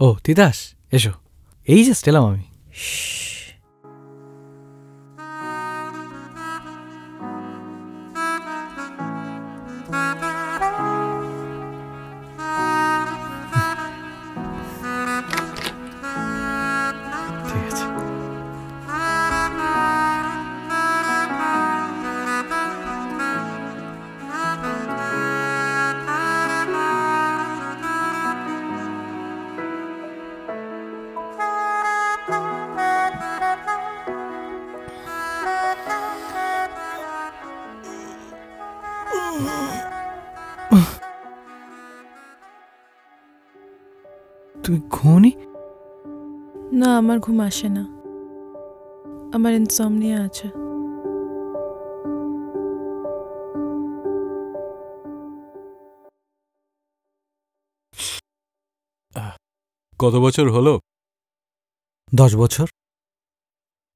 ও তিতাস, এসো। এই জাস্ট এলাম আমি। ঠিক আছে। তুমি ঘুমোনি? না, আমার ঘুম আসে না, আমার ইনসমনিয়া আছে। কত বছর হলো? 10 বছর।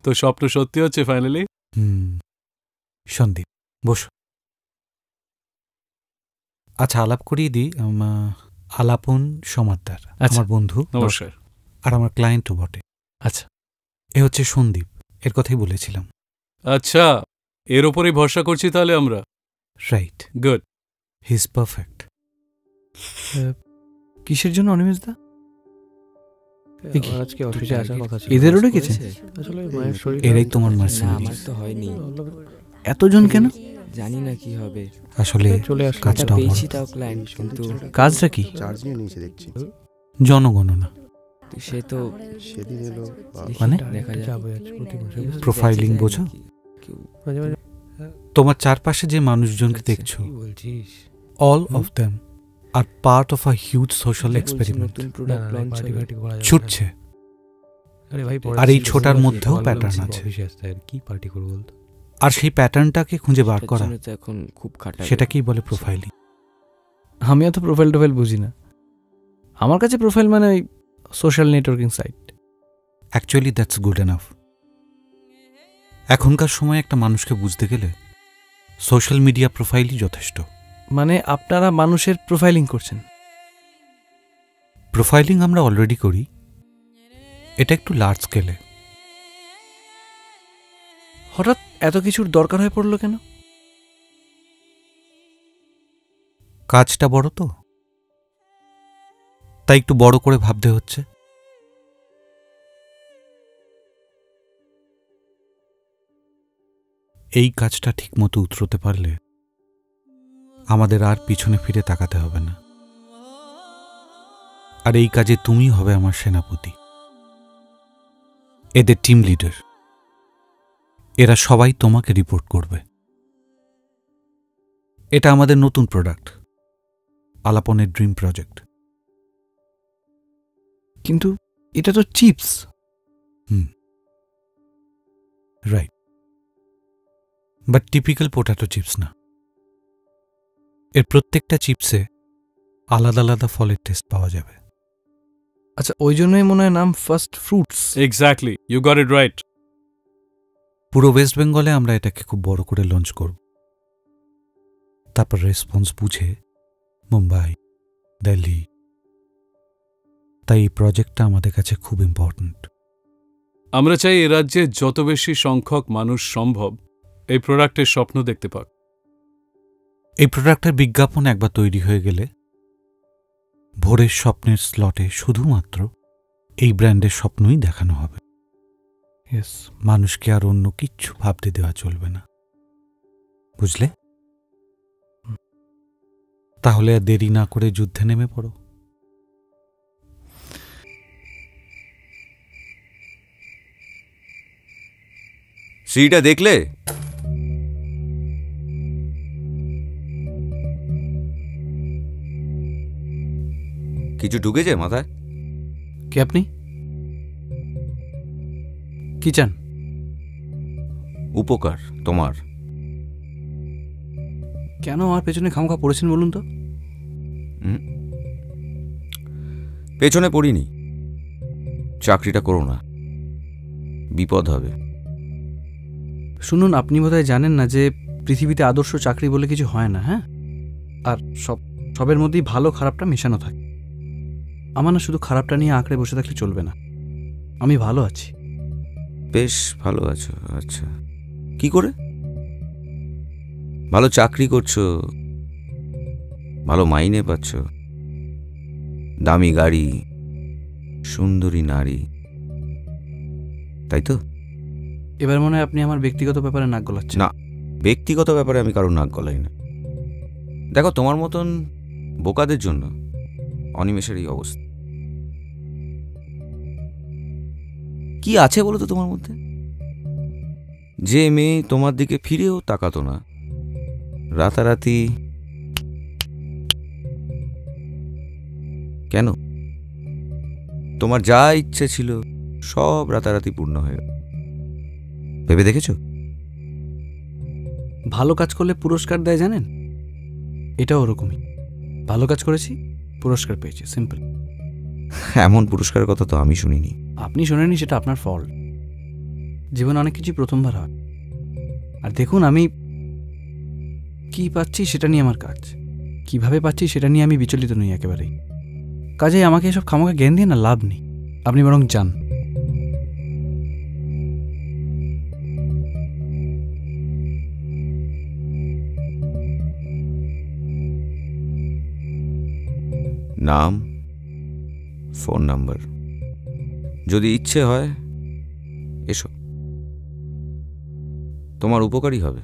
তো স্বপ্ন সত্যি হচ্ছে ফাইনালি? সন্দীপ, বসো। আচ্ছা, আলাপ করিয়ে দিই। আলাপন সমাদ্দার, আমার বন্ধু। নমস্কার। আর আমার ক্লায়েন্টও বটে। আচ্ছা, এ হচ্ছে সন্দীপ, এর কথাই বলেছিলাম। আচ্ছা, এর ওপরেই ভরসা করছি তাহলে আমরা। Right, good. He is perfect. কিসের জন্য অনিমেষদা? আজকে অফিসে আসার কথা ছিল। এদেরও ডেকেছে? আসলে মায়ের শরীর এরাই তোমার না, মার্সেনারিজ। আমার তো হয়নি, এতজন কেন? জানি না কি হবে। আসলে চলে আসলে কাজটা একটা আমার। পেয়েছি তাও ক্লায়েন্ট, কিন্তু কাজটা কি? চার্জ নিয়ে নিচে দেখছি। জনগণনা। সে তো সেদিন এলো দেখি, মানে? দেখা যাক। যাবো যাচ্ছে প্রতি মাসে। প্রোফাইলিং বোঝো? কেউ- মাঝে মাঝে তোমার চারপাশে যে মানুষজনকে দেখছো, কি বলছিস? All of them are part of a huge social বলছি, এক্সপেরিমেন্ট। নতুন প্রোডাক্ট লঞ্চ পার্টি হবে। ফার্টি করা যাবে না। ছুটছে। আরে ভাই, আর এই ছোটার মধ্যেও প্যাটার্ন আছে। অফিসে আসতে আর কি পার্টি করবো বলতো? আর সেই প্যাটার্নটাকে খুঁজে বার সেটার করা, জন্য তো এখন খুব খাটা। সেটাকেই বলে প্রোফাইলিং। আমি অত প্রোফাইল টোফাইল বুঝি না। আমার কাছে প্রোফাইল মানে ওই social networking site. Actually that's good enough. এখনকার সময় একটা মানুষকে বুঝতে গেলে সোশ্যাল মিডিয়া প্রোফাইলই যথেষ্ট। মানে আপনারা মানুষের প্রোফাইলিং করছেন? প্রোফাইলিং আমরা অলরেডি করি, এটা একটু লার্জ স্কেলে। হঠাৎ এত কিছুর দরকার হয়ে পড়লো কেন? কাজটা বড় তো, তাই একটু বড় করে ভাবতে হচ্ছে। এই কাজটা ঠিকমতো উতরোতে পারলে আমাদের আর পিছনে ফিরে তাকাতে হবে না। আর এই কাজে তুমি হবে আমার সেনাপতি, এদের টিম লিডার। এরা সবাই তোমাকে রিপোর্ট করবে। এটা আমাদের নতুন প্রোডাক্ট, আলাপনের ড্রিম প্রজেক্ট। কিন্তু এটা তো chips. Right, but typical পোটাটো chips না। এর প্রত্যেকটা চিপসে আলাদা আলাদা ফলের টেস্ট পাওয়া যাবে। আচ্ছা, ওই জন্যই মনে হয় নাম first fruits. Exactly, you got it right. পুরো ওয়েস্ট বেঙ্গলে আমরা এটাকে খুব বড় করে লঞ্চ করব। তারপর রেসপন্স বুঝে মুম্বাই, দিল্লি। তাই এই প্রজেক্টটা আমাদের কাছে খুব ইম্পর্ট্যান্ট। আমরা চাই এ রাজ্যে যত বেশি সংখ্যক মানুষ সম্ভব এই প্রোডাক্টের স্বপ্ন দেখতে পাক। এই প্রোডাক্টের বিজ্ঞাপন একবার তৈরি হয়ে গেলে ভোরের স্বপ্নের স্লটে শুধুমাত্র এই ব্র্যান্ডের স্বপ্নই দেখানো হবে। ইয়েস, মানুষকে আর অন্য কিচ্ছু ভাবতে দেওয়া চলবে না, বুঝলে? তাহলে আর দেরি না করে যুদ্ধে নেমে পড়ো। সিঁড়িটা দেখলে? কিছু ঢুকেছে মাথায়? কে আপনি? কি চান? উপকার তোমার। কেন আমার পেছনে খামখা পড়েছেন বলুন তো? পেছনে পড়িনি, চাকরিটা করো না, বিপদ হবে। শুনুন, আপনি বোধহয় জানেন না যে পৃথিবীতে আদর্শ চাকরি বলে কিছু হয় না। হ্যাঁ, আর সবের মধ্যেই ভালো খারাপটা মেশানো থাকে। আমার না শুধু খারাপটা নিয়ে আঁকড়ে বসে থাকলে চলবে না। আমি ভালো আছি। বেশ ভালো আছো? আচ্ছা, কি করে? ভালো চাকরি করছো, ভালো মাইনে পাচ্ছ, দামি গাড়ি, সুন্দরী নারী, তাই তো? এবার মনে হয় আপনি আমার ব্যক্তিগত ব্যাপারে নাক গলাচ্ছেন। না, ব্যক্তিগত ব্যাপারে আমি কারোর নাক গলাই না। দেখো, তোমার মতন বোকাদের জন্য অনিমেষের এই অবস্থা। কি আছে বলো তো তোমার মধ্যে? যে মেয়ে তোমার দিকে ফিরেও তাকাতো না, রাতারাতি কেন? তোমার যা ইচ্ছে ছিল সব রাতারাতি পূর্ণ হয়ে গেল। ভেবে দেখেছো? ভালো কাজ করলে পুরস্কার দেয় জানেন? এটাও ওরকমই। ভালো কাজ করেছি, পুরস্কার পেয়েছি, সিম্পল। এমন পুরস্কারের কথা তো আমি শুনিনি। আপনি শোনেননি, সেটা আপনার ফল্ট। জীবনে অনেক কিছু প্রথমবার হয়। আর দেখুন, আমি কি পাচ্ছি সেটা নিয়ে আমার কাজ, কিভাবে পাচ্ছি সেটা নিয়ে আমি বিচলিত নই একেবারেই। কাজেই আমাকে এসব খামোখা জ্ঞান দিয়ে না লাভ নেই। আপনি বরং যান। নাম, ফোন নাম্বার, যদি ইচ্ছে হয় এসো, তোমার উপকারই হবে।